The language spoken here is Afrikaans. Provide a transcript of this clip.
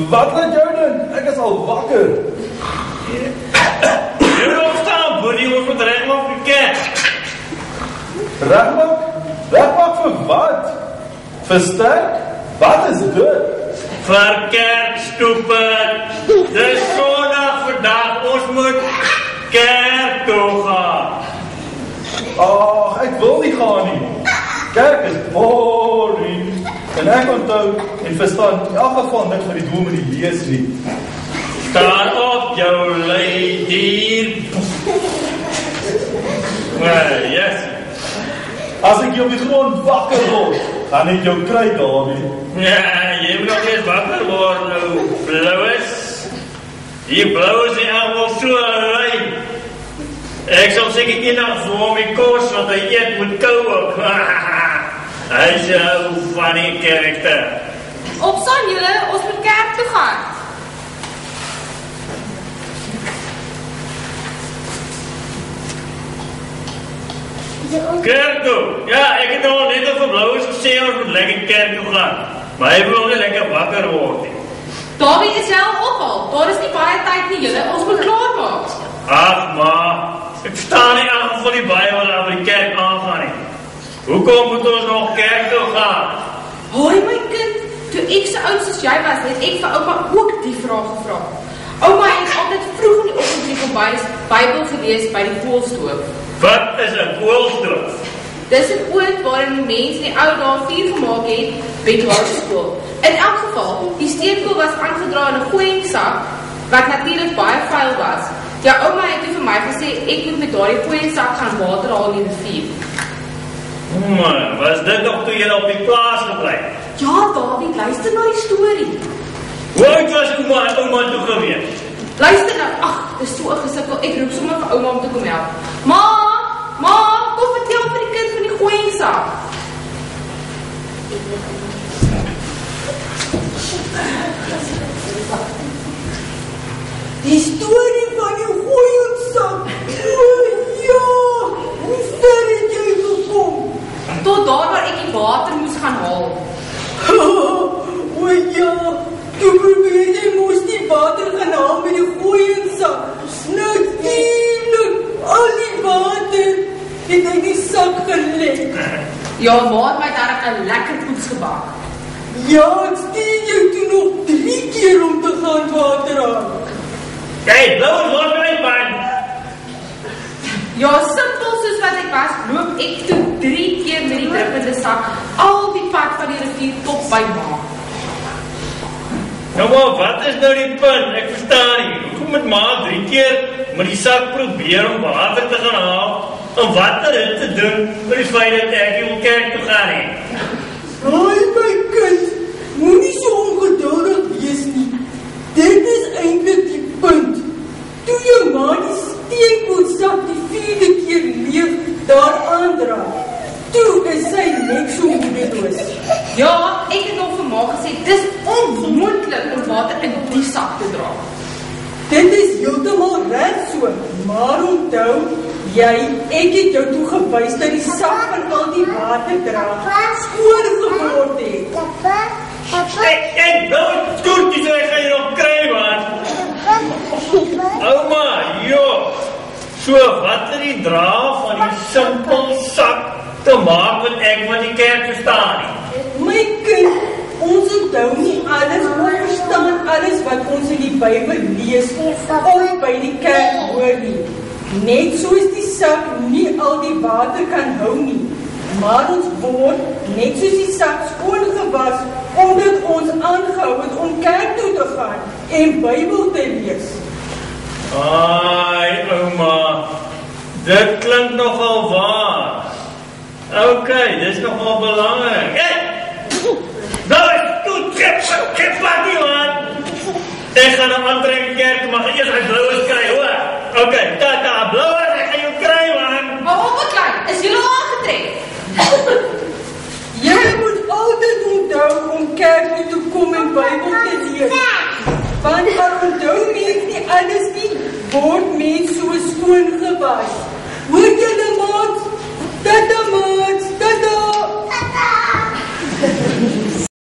Wat laat jou doen? Ek is al wakker. Jy moet opstaan, boerie, ons moet regmaak vir die kerk. Regmaak? Regmaak vir wat? Versterk? Wat is dit? Vir kerk, stupid. Dis Sondag vandag, ons moet kerk toe gaan. Ag, ek wil nie gaan nie. Kerk is boring. En ek onthou en verstaan in elk geval niks van die dominee lees nie. Staan op, jou lui dier. Yes. As ek jou op die grond wakker word, gaan ek jou kry, Dawie. Ja, jy moet nog eens wakker word nou, Blauwes. Die Blauwes die allemaal so lui. Ek sal seker eendag vir hom die kos wat hy eet moet kou ook. Hy is een funny karakter. Opstaan julle, ons moet kerk toe gaan. Kerk toe? Ja, ek het al net vir Blauwes gesê ons moet lekker kerk toe gaan. Maar hy wil nie lekker wakker word nie. Dawie is jou op al. Daar is nie baie tyd nie julle, ons moet klaar maak. Ag maar, ek verstaan nie aan van die baie wat aan die kerk aangaan nie. Hoekom moet ons nog kerk toe gaan? Hoi my kind, toe ek so oud soos jy was, het ek vir ouma ook die vraag gevra. Ouma het altyd vroeg in die oggend die Bybel gelees by die koolstoof. Wat is 'n koolstoof? Dis 'n oond waarin die mense in die ou dae vuur gemaak het by die hoërskool. In elk geval, die steenkool was aangedra in 'n gooiingsak wat natuurlik baie vuil was. Ja, ouma het toe vir my gesê ek moet met daardie gooiingsak gaan water haal in die rivier. Man, was dit nog toe jy op die plaas gebly? Ja, Dawie, luister na die storie. Hoe oud was ouma toe gewees? Luister nou, ag, dis so 'n gesukkel. Ek roep sommer vir ouma om te kom help. Ma, kom vertel vir die kind van die gooiingsak. Die storie van die gooiingsak. O ja, hoe ver het jy gekom? Tot daar waar ek die water moes gaan haal. O ja, toe probeer jy moes die water gaan haal met die gooiingsak. Natuurlijk, al die water het in die sak gelek. Ja, ma het my daar 'n lekker koeks gebak. Ja, ek stuur jou toe nog 3 keer om te gaan water haal. Hey, Blauwes, laat my man. Ja, simpel soos wat ek was, loop ek toe 3 keer met die druppende sak al die pad van die rivier tot by ma. Nou maar, wat is nou die punt? Ek verstaan nie. Hoekom moet ma 3 keer met die sak probeer om water te gaan haal? En wat er dit te doen met die feit dat ek nie op kerk toe gaan nie? Hoi my kind, moenie so ongeduldig wees nie. Dit is eintlik die punt. Toe jou ma die steenkoolsak die 4de keer leeg daar aandra, toe is sy net so moedeloos. Ja, ek het nog vir ma gesê, dis onmoontlik om water in die sak te dra. Dit is heeltemal reg so, maar onthou, ek het jou toe gewys dat die sak van al die water dra skoon geword het. Ek wil skoortjies en ek gaan jy nog kry, man. Ouma, joh. So, wat is die dra van die simpel sak te maak wat ek met die kerk verstaan nie? My kind, ons onthou nie alles, ons verstaan alles wat ons in die Bybel lees of by die kerk hoor nie. Net soos die sak nie al die water kan hou nie, maar ons word net soos die sak skoon gewas, omdat ons aangehou het om kerk toe te gaan en Bybel te lees. Ai, ouma, dit klink nogal waar. Ok, dit is nogal belangrik. Hey! Nou is toe, kip wat nie, man. Ek gaan na André kerk, maar gaan eers uit Blauwes kry, hoor. Ok, tata, Blauwes, ek gaan jou kry, man. Maar op wat klein, is julle al aangetrek? Jy moet altyd onthou om kerk toe te kom en Bybel te lees. Want maar onthou mens nie alles nie, word mens so skoon gewas. Hoor julle maat? Tata maat?